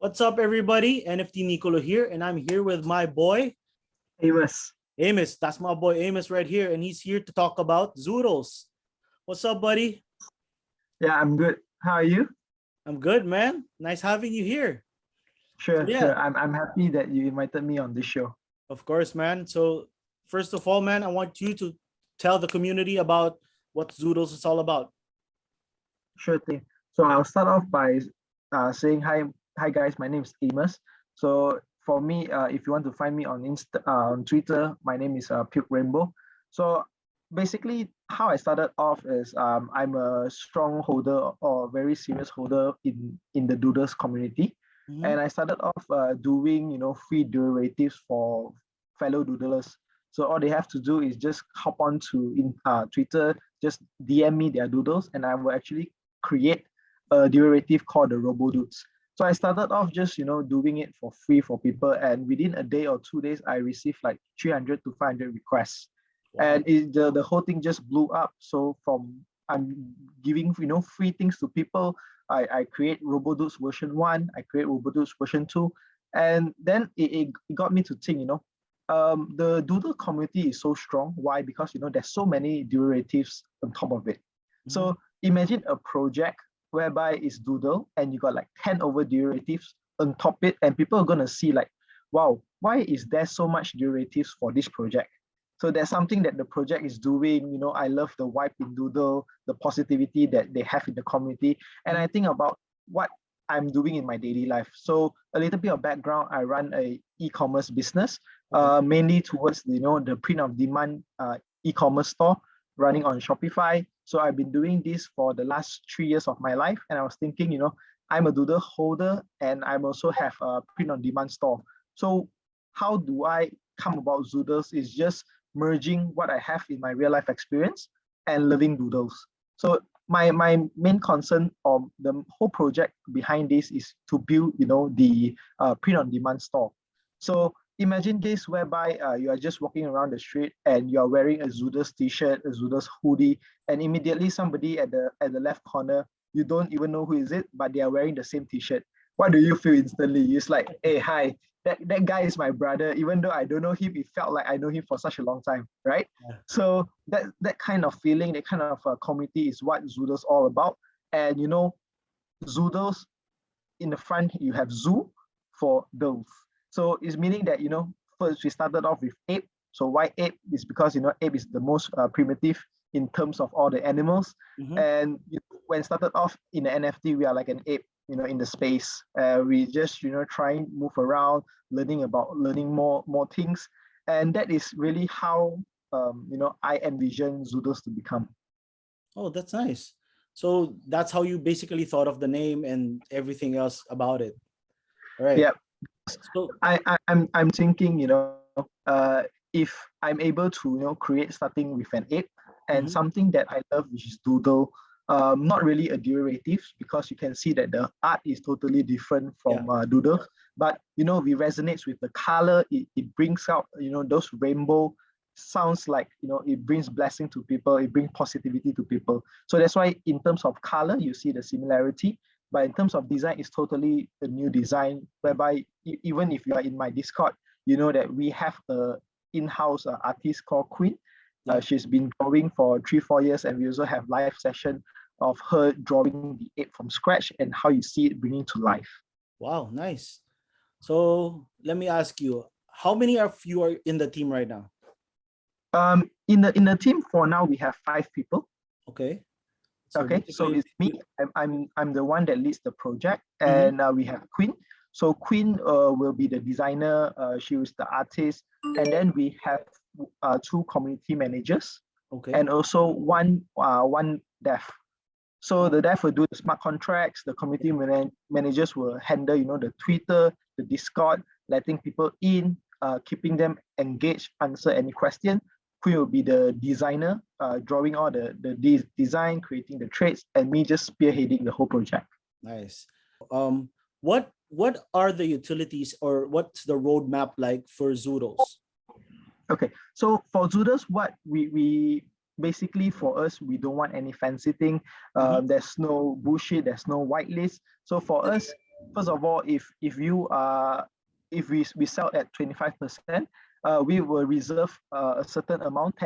What's up, everybody? NFT Nicolo here, and I'm here with my boy, Amos. Amos. That's my boy, Amos, right here, and he's here to talk about Zoodles. What's up, buddy? Yeah, I'm good. How are you? I'm good, man. Nice having you here. So, Sure, yeah, sure. I'm happy that you invited me on this show. of course, man. So, first of all, man, I want you to tell the community about what Zoodles is all about. Sure thing. So I'll start off by saying hi guys. My name is Amos. So for me, if you want to find me on on Twitter, my name is Puke Rainbow. So basically, how I started off is I'm a strong holder or very serious holder in the Doodles community, Mhm. and I started off doing free derivatives for fellow doodlers. So all they have to do is just hop on to Twitter, just DM me their doodles, and I will actually create a derivative called the RoboDudes. So I started off just doing it for free for people, and within a day or 2 days, I received like 300 to 500 requests, Wow. and the whole thing just blew up. So from I'm giving free things to people. I create RoboDudes version 1, I create RoboDudes version 2, and then it got me to think, the doodle community is so strong. Why? Because there's so many derivatives on top of it. Mhm. So imagine a project whereby it's doodle and you got like 10 over derivatives on top it, and people are gonna see like, wow, why is there so much derivatives for this project? So that's something that the project is doing. I love the vibe in doodle, the positivity that they have in the community, and I think about what I'm doing in my daily life. So a little bit of background: I run a e-commerce business, Okay. mainly towards the print of demand e-commerce store running on Shopify. So I've been doing this for the last 3 years of my life, and I was thinking, I'm a doodle holder, and I also have a print on demand store. So how do I come about Zoodles? Is just merging what I have in my real life experience and living doodles. So my main concern of the whole project behind this is to build the print on demand store. So imagine this whereby you are just walking around the street and you are wearing a Zoodles t-shirt, a Zoodles hoodie, and immediately somebody at the left corner, you don't even know who is it, but they are wearing the same t-shirt. What do you feel instantly? It's like, hey, hi, that guy is my brother. Even though I don't know him, it felt like I know him for such a long time, right? Yeah. So that kind of feeling, that kind of community is what Zoodles all about. And Zoodles, in the front you have zoo for those. So it's meaning that first we started off with ape. So why ape is because ape is the most primitive in terms of all the animals. Mhm. And when started off in the NFT, we are like an ape, in the space. We just trying move around, learning more things, and that is really how I envision Zoodles to become. Oh, that's nice. So that's how you basically thought of the name and everything else about it. All right. Yeah, So, I'm thinking, if I'm able to, create starting with an ape and mhm. something that I love, which is doodle, not really a derivative because you can see that the art is totally different Yeah. from doodle, but we resonates with the color. It brings out, those rainbow sounds like, it brings blessing to people, it brings positivity to people. So that's why in terms of color, you see the similarity. But in terms of design, it's totally a new design, whereby even if you are in my Discord, you know that we have a in-house artist called Queen. Yeah. She's been drawing for 3-4 years, and we also have live session of her drawing the ape from scratch and how you see it bringing to life. Wow, nice. So let me ask you, how many of you are in the team right now? In the team for now, we have 5 people. Okay. So Okay, so basically, it's me. I'm the one that leads the project, mhm. and we have Queen. So Queen will be the designer. She was the artist, and then we have 2 community managers, Okay. and also one dev. So Oh, the dev will do the smart contracts. The community managers will handle the Twitter, the Discord, letting people in, keeping them engaged, answer any question. Queen will be the designer, drawing all the design, creating the traits, and me just spearheading the whole project. nice. What are the utilities or what's the roadmap like for Zoodles? Okay, so for Zoodles, what we basically for us, we don't want any fancy thing. Mhm. There's no bullshit, there's no whitelist. So for us, first of all, if we sell at 25%, we will reserve a certain amount,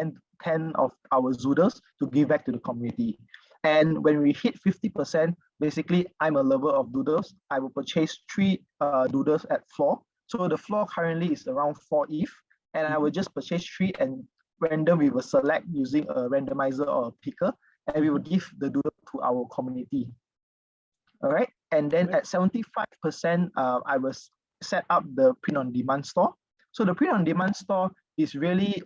10 of our Zoodles to give back to the community. And when we hit 50%, basically, I'm a lover of doodles. I will purchase 3 doodles at floor. So the floor currently is around 4 ETH, and I will just purchase 3 and random we will select using a randomizer or a picker, and we will give the doodle to our community. All right. And then at 75%, I will set up the print on demand store. So the print on demand store is really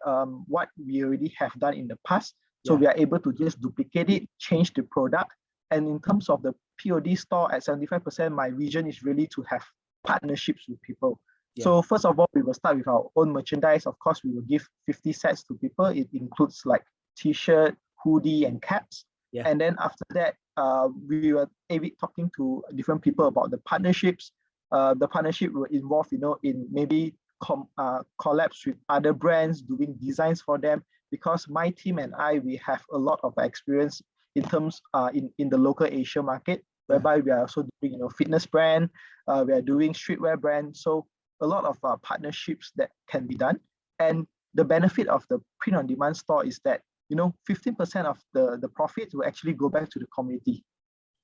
what we already have done in the past. So we are able to just duplicate it, change the product. And in terms of the POD store at 75%, my vision is really to have partnerships with people. So first of all, we will start with our own merchandise. Of course, we will give 50 sets to people. It includes like t-shirt, hoodie, and caps. And then after that, we were talking to different people about the partnerships. The partnership will involve, in maybe collabs with other brands, doing designs for them. Because my team and I, we have a lot of experience in terms in the local Asia market, whereby we are also doing fitness brand, we are doing streetwear brand. So a lot of partnerships that can be done. And the benefit of the print on demand store is that 15% of the profits will actually go back to the community.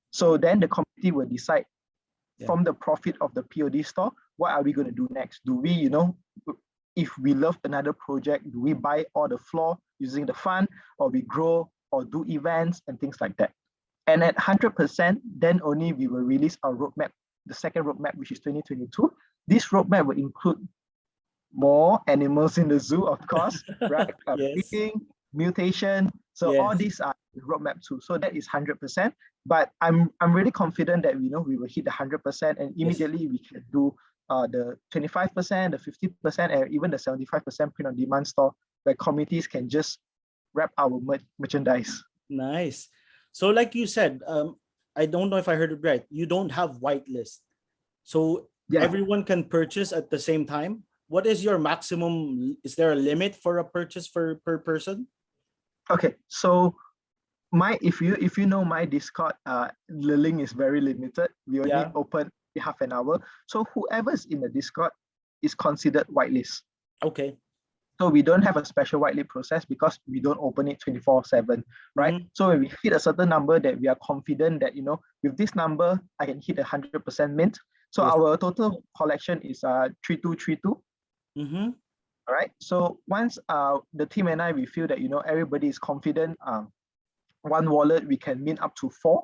So then the community will decide from the profit of the POD store, what are we going to do next? Do we, if we love another project, do we buy all the floor using the fund, or we grow or do events and things like that? And at 100%, then only we will release our roadmap, the second roadmap, which is 2022. This roadmap will include more animals in the zoo, of course, right? Breeding, mutation. So all these are the roadmap too. So that is 100%. But I'm really confident that we will hit the 100%, and immediately we can do the 25%, the 50%, and even the 75% print on demand store, where communities can just wrap our merchandise. Nice. So like you said, I don't know if I heard it right. You don't have whitelist. So everyone can purchase at the same time. What is your maximum? Is there a limit for a purchase per person? Okay, so if you know my Discord, the link is very limited. We only open half an hour. So whoever's in the Discord is considered whitelist. Okay. So we don't have a special whitelist process because we don't open it 24/7, right? So when we hit a certain number that we are confident that, with this number, I can hit 100% mint. So our total collection is 3232. All right. So once the team and I, we feel that, everybody is confident, one wallet, we can mint up to 4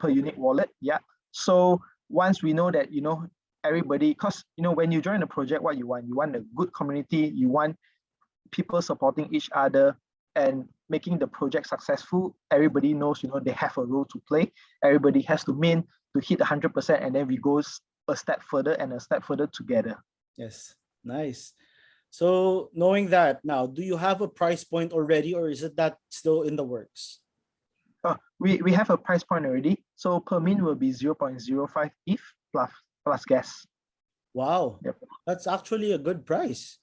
per unique wallet. Yeah. So once we know that, everybody, because, when you join a project, what you want a good community, you want people supporting each other and making the project successful. Everybody knows, they have a role to play. Everybody has to mint to hit 100%, and then we go a step further and a step further together. Yes. Nice. So knowing that now, do you have a price point already, or is it that still in the works? We have a price point already. So per mint will be 0.05 ETH plus gas. Wow. That's actually a good price.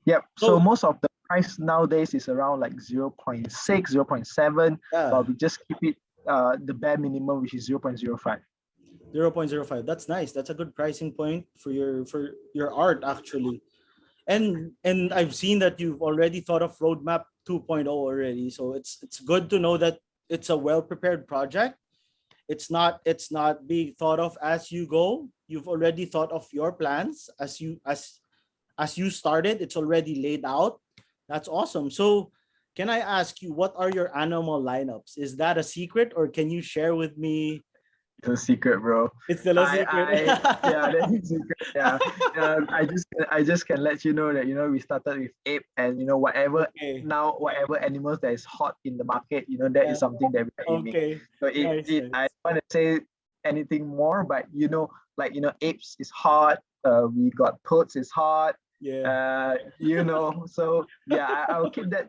Yep. So most of the price nowadays is around like 0.6, 0.7, but we just keep it the bare minimum, which is 0.05. 0.05. That's nice. That's a good pricing point for your art, actually. And I've seen that you've already thought of roadmap 2.0 already. So it's good to know that it's a well-prepared project. It's not being thought of as you go. You've already thought of your plans as you started. It's already laid out. That's awesome. So can I ask you, what are your animal lineups? Is that a secret, or can you share with me? It's a secret, bro. It's still a secret. Yeah, that's a secret. Yeah. I just can let you know that we started with ape, and whatever animals that is hot in the market, that is something that we are aiming. So nice. I don't want to say anything more, but apes is hot. We got toads is hot. So yeah, I'll keep that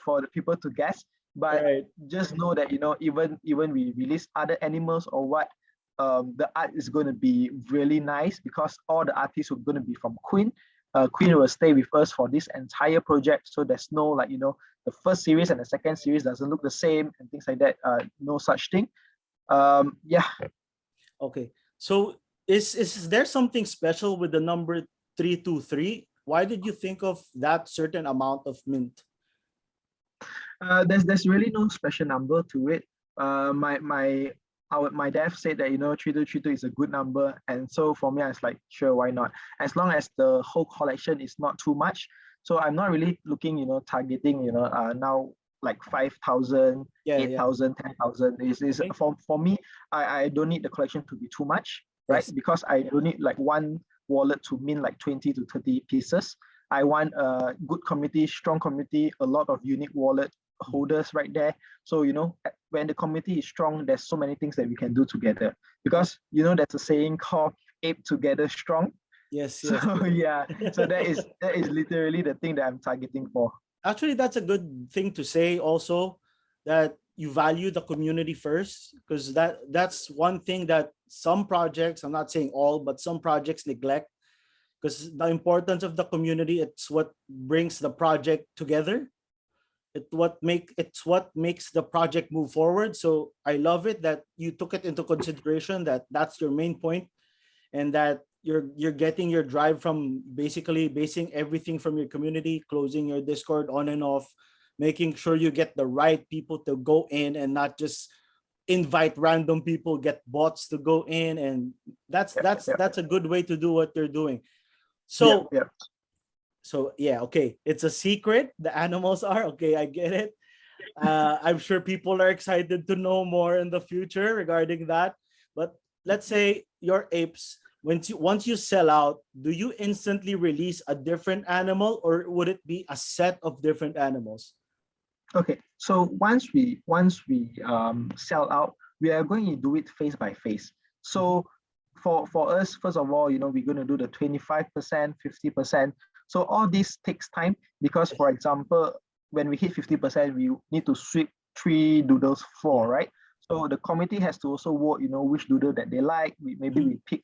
for the people to guess. But just know that even we release other animals or what, the art is going to be really nice, because all the artists are going to be from Queen. Queen will stay with us for this entire project, so there's no the first series and the second series doesn't look the same and things like that. No such thing. Yeah. Okay. So is there something special with the number 323? Why did you think of that certain amount of mint? There's really no special number to it. My dad said that 3232 is a good number, and so for me, I was like, sure, why not? As long as the whole collection is not too much, so I'm not really looking, targeting, now like 5,000, Yeah, eight yeah. thousand, 10,000. Is Okay. for me, I don't need the collection to be too much, right? Yes. Because I don't need like one wallet to mint like 20 to 30 pieces. I want a good community, strong community, a lot of unique wallet holders right there. So, when the community is strong, there's so many things that we can do together. Oh, Because, there's a saying called ape together strong. yes, So yes. yeah, so that is literally the thing that I'm targeting for. Actually, that's a good thing to say also, that you value the community first, because that's one thing that some projects, I'm not saying all, but some projects neglect, because the importance of the community, it's what brings the project together. It's what makes the project move forward. So I love it that you took it into consideration, that that's your main point, and that you're getting your drive from basically basing everything from your community, closing your Discord on and off, making sure you get the right people to go in, and not just invite random people, get bots to go in. And that's Yep, that's yep, that's a good way to do what you're doing. yep, So yep. yeah, okay, it's a secret, the animals are okay, I get it. I'm sure people are excited to know more in the future regarding that. But let's say your apes, once you sell out, do you instantly release a different animal, or would it be a set of different animals? Okay, so once we sell out, we are going to do it phase by phase. Mhm. So for us, first of all, we're going to do the 25%, 50%. So all this takes time because, Yes. for example, when we hit 50%, we need to sweep three doodles floor, Yeah. right? So the committee has to also vote, which doodle that they like. Maybe Mhm. we pick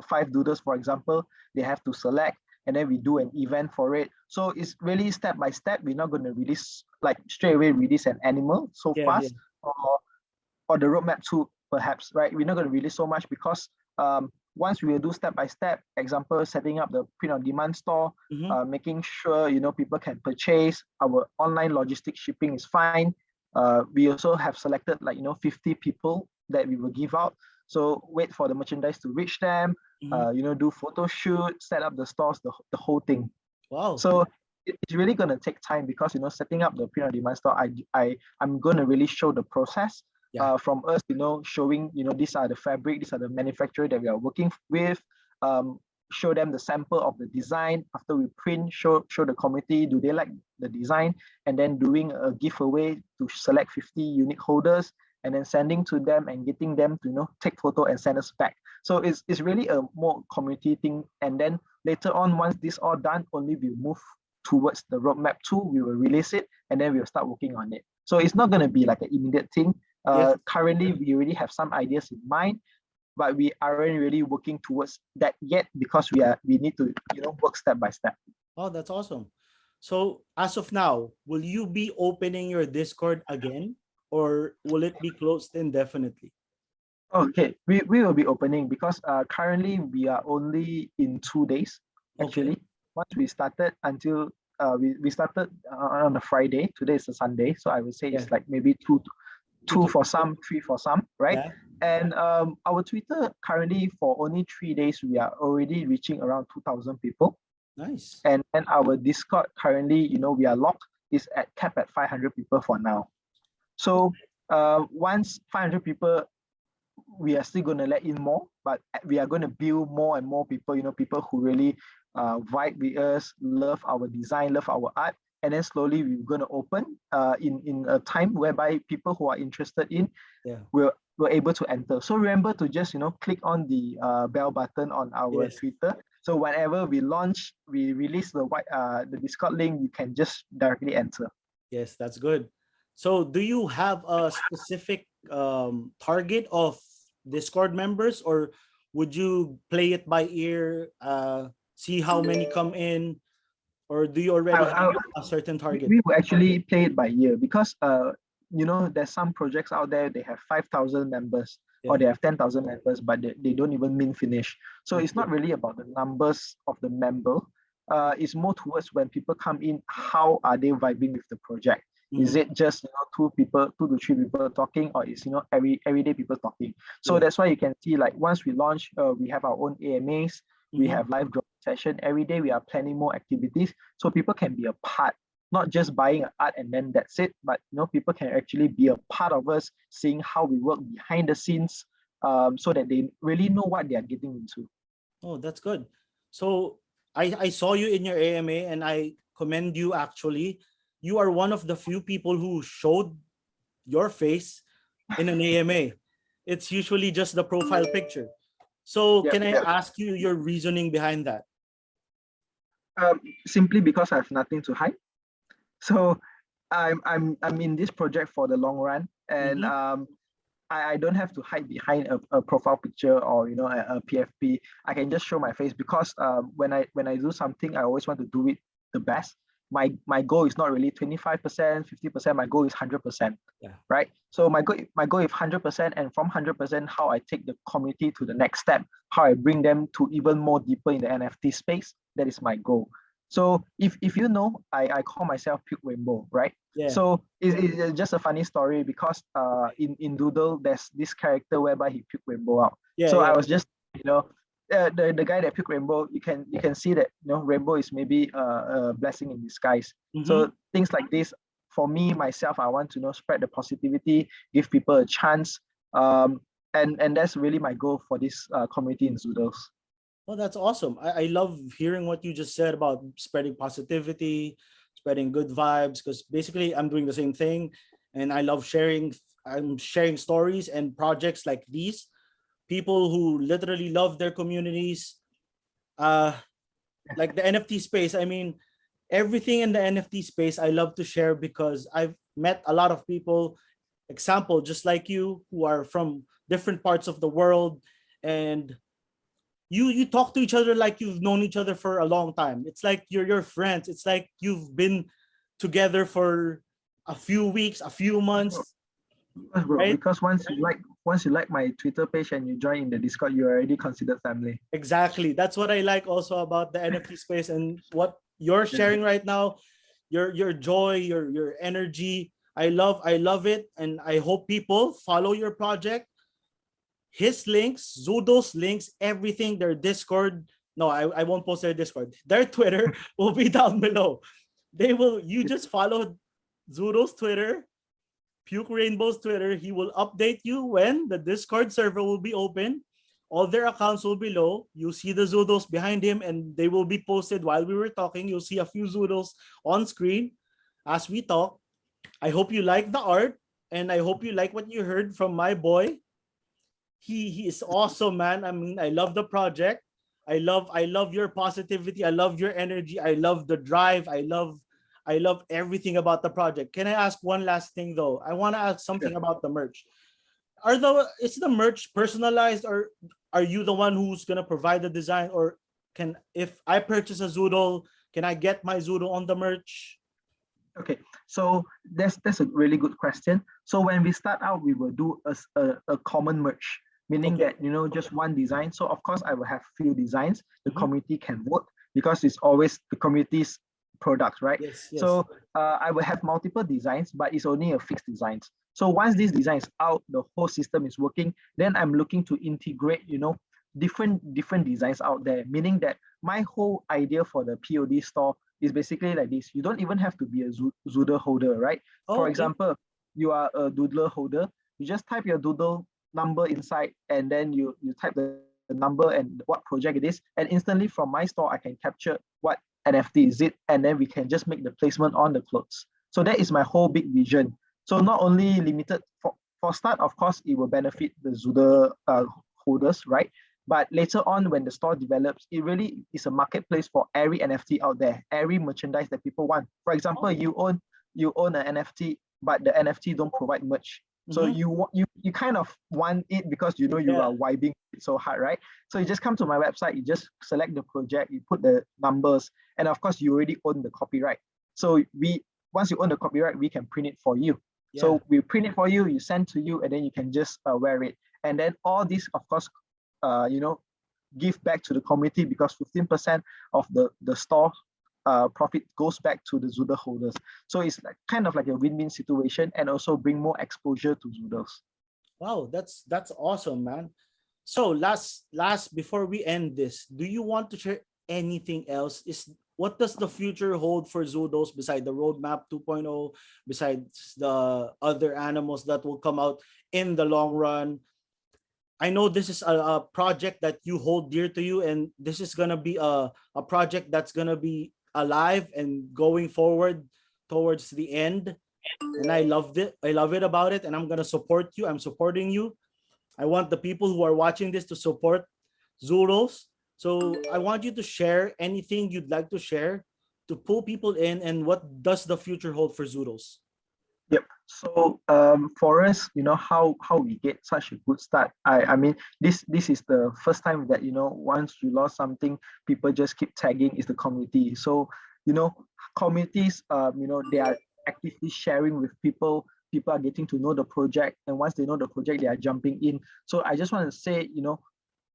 five doodles, for example, they have to select, and then we do an event for it. So it's really step by step. We're not going to release like straight away release an animal so Yeah, yeah. fast, or the roadmap too, perhaps, right? We're not going to release so much because once we will do step by step, example, setting up the print on demand store, Mhm. making sure people can purchase, our online logistics shipping is fine. We also have selected like 50 people that we will give out. So wait for the merchandise to reach them, Mhm. do photo shoot, set up the stores, the whole thing. Wow. So it's really going to take time because setting up the print on demand store, I'm going to really show the process, Yeah. from us, showing these are the fabric, these are the manufacturer that we are working with, um, show them the sample of the design after we print, show the committee, do they like the design, and then doing a giveaway to select 50 unique holders, and then sending to them and getting them to take photo and send us back. So it's really a more community thing, and then later on, once this all done, only we move towards the roadmap 2, we will release it, and then we'll start working on it. So it's not going to be like an immediate thing. Yes. Currently, we already have some ideas in mind, but we aren't really working towards that yet because we need to work step by step. Oh, that's awesome. So as of now, will you be opening your Discord again, or will it be closed indefinitely? Okay, we will be opening because currently we are only in 2 days Okay. actually. Once we started until we started on a Friday. Today is a Sunday, so I would say Yeah. it's like maybe two Two two to for some, three for some, right? yeah. And our Twitter currently for only 3 days we are already reaching around 2,000 people, Nice. and our Discord currently we are locked is at cap at 500 people for now. So once 500 people, we are still going to let in more, but we are going to build more and more people, people who really vibe with us, love our design, love our art. And then slowly we're going to open in a time whereby people who are interested in Yeah. will able to enter. So remember to just, click on the bell button on our Yes. Twitter. So whenever we launch, we release the Discord link, you can just directly enter. Yes, that's good. So do you have a specific target of Discord members, or would you play it by ear, see how many come in, or do you I, already have I, a certain we, target? we will actually play it by ear because there's some projects out there, they have 5,000 members or Yeah. they have 10,000 members, but they don't even min finish. So it's not Okay. really about the numbers of the member. It's more towards when people come in, how are they vibing with the project? Is Mhm. it just two to three people talking, or is everyday people talking? So Yeah. that's why you can see, like, once we launch, we have our own AMAs, we Mhm. have live drawing session every day. We are planning more activities so people can be a part, not just buying art and then that's it, but people can actually be a part of us, seeing how we work behind the scenes, so that they really know what they are getting into. Oh, that's good. So I saw you in your AMA and I commend you actually. You are one of the few people who showed your face in an AMA. It's usually just the profile picture. So Yep, can I yep. ask you your reasoning behind that? Simply because I have nothing to hide. So I'm in this project for the long run, and Mm-hmm. I don't have to hide behind a profile picture or a PFP. I can just show my face because when I do something, I always want to do it the best. My goal is not really 25%, 50%. My goal is 100%, Yeah. right? So my goal is 100%, and from 100%, how I take the community to the next step, how I bring them to even more deeper in the NFT space. That is my goal. So if I call myself Puke Rainbow, right? Yeah. So it's just a funny story because in Doodle there's this character whereby he puked rainbow out. Yeah. So I Yeah. was just the guy that puked rainbow. You can see that rainbow is maybe a blessing in disguise. Mm-hmm. So things like this, for me myself, I want to spread the positivity, give people a chance, and that's really my goal for this community in Zoodles. Well, that's awesome. I love hearing what you just said about spreading positivity, spreading good vibes, because basically I'm doing the same thing. And I love sharing, I'm sharing stories and projects like these. People who literally love their communities. Uh, like the NFT space. I mean, everything in the NFT space I love to share because I've met a lot of people, example, just like you, who are from different parts of the world, and you talk to each other like you've known each other for a long time. It's like you're your friends. It's like you've been together for a few weeks, a few months, Yes, bro, right? because once you like my Twitter page and you join in the Discord, you're already considered family. Exactly. That's what I like also about the NFT space and what you're Yeah. sharing right now. Your joy, your energy. I love it, and I hope people follow your project. His links, Zudo's links, everything, their Discord. No, I won't post their Discord. Their Twitter will be down below. You just follow Zudo's Twitter, Puke Rainbow's Twitter. He will update you when the Discord server will be open. All their accounts will be below. You'll see the Zoodles behind him, and they will be posted while we were talking. You'll see a few Zoodles on screen as we talk. I hope you like the art, and I hope you like what you heard from my boy. He is awesome, man. I mean, I love the project. I love your positivity. I love your energy. I love the drive. I love everything about the project. Can I ask one last thing though? I want to ask Sure. something about the merch. Is the merch personalized, or are you the one who's gonna provide the design, or can if I purchase a Zoodle, can I get my Zoodle on the merch? Okay, so that's a really good question. So when we start out, we will do a common merge, meaning Okay. that just one design. So of course, I will have few designs. The Mhm. community can vote because it's always the community's products, right? Yes, yes. So I will have multiple designs, but it's only a fixed designs. So once this design is out, the whole system is working, then I'm looking to integrate, different designs out there, meaning that my whole idea for the POD store is basically like this. You don't even have to be a Zoodle holder, right? Oh, For okay. example, you are a Doodler holder. You just type your Doodle number inside, and then you type the number and what project it is, and instantly from my store I can capture what NFT is it, and then we can just make the placement on the clothes. So that is my whole big vision. So not only limited for start, of course, it will benefit the Zoodle holders, right? But later on, when the store develops, it really is a marketplace for every NFT out there, every merchandise that people want. For example, Oh. you own an NFT, but the NFT don't provide merch. So Mm-hmm. you kind of want it because you Yeah. are vibing it so hard, right? So you just come to my website, you just select the project, you put the numbers, and of course you already own the copyright. So we once you own the copyright, we can print it for you. Yeah. So we print it for you, you send to you, and then you can just wear it. And then all this, of course, you know, give back to the community because 15% of the store profit goes back to the Zoodle holders. So it's like kind of like a win-win situation and also bring more exposure to Zoodles. Wow, that's awesome, man. So last before we end this, do you want to share anything else? Is what does the future hold for Zoodles beside the roadmap 2.0, besides the other animals that will come out in the long run? I know this is a project that you hold dear to you, and this is gonna be a project that's gonna be alive and going forward towards the end. And I loved it. I love it about it, and I'm gonna support you. I'm supporting you. I want the people who are watching this to support Zuros. So I want you to share anything you'd like to share to pull people in, and what does the future hold for Zuros? Yep. So for us, you know how we get such a good start. I mean this is the first time that once you lost something, people just keep tagging is the community. So communities they are actively sharing with people. People are getting to know the project, and once they know the project, they are jumping in. So I just want to say,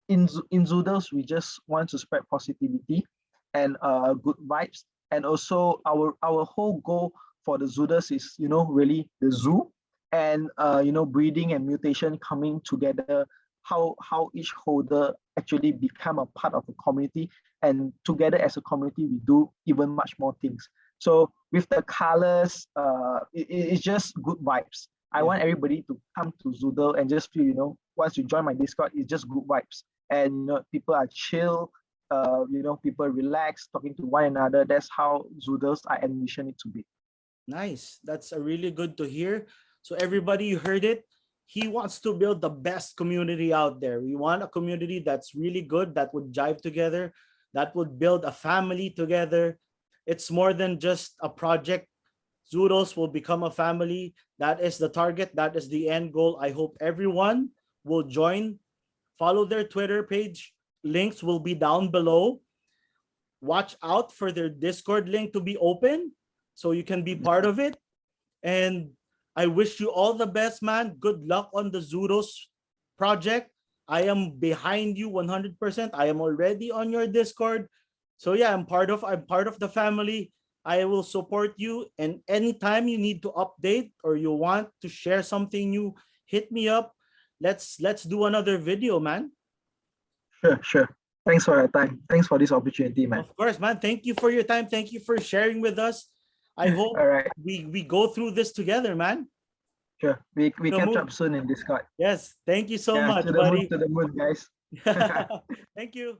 in Zoodles, we just want to spread positivity and good vibes. And also our whole goal for the Zoodles is, really the zoo and breeding and mutation coming together, how each holder actually become a part of the community, and together as a community we do even much more things. So with the colors, it's just good vibes. I Yeah. want everybody to come to Zoodle and just feel, once you join my Discord, it's just good vibes. And people are chill, people relax, talking to one another. That's how Zoodles I envision it to be. Nice. That's a really good to hear. So everybody, you heard it. He wants to build the best community out there. We want a community that's really good, that would jive together, that would build a family together. It's more than just a project. Zoodles will become a family. That is the target. That is the end goal. I hope everyone will join. Follow their Twitter page. Links will be down below. Watch out for their Discord link to be open so you can be part of it. And I wish you all the best, man. Good luck on the Zudos project. I am behind you 100%. I am already on your Discord. So yeah, I'm part of the family. I will support you, and anytime you need to update or you want to share something new, hit me up. Let's do another video, man. Sure, sure. Thanks for your time. Thanks for this opportunity, man. Of course, man. Thank you for your time. Thank you for sharing with us. I hope All right, we go through this together, man. sure. We The catch moon. up soon in Discord. Yes. Thank you so Yeah, much, buddy. to the moon, guys. Thank you.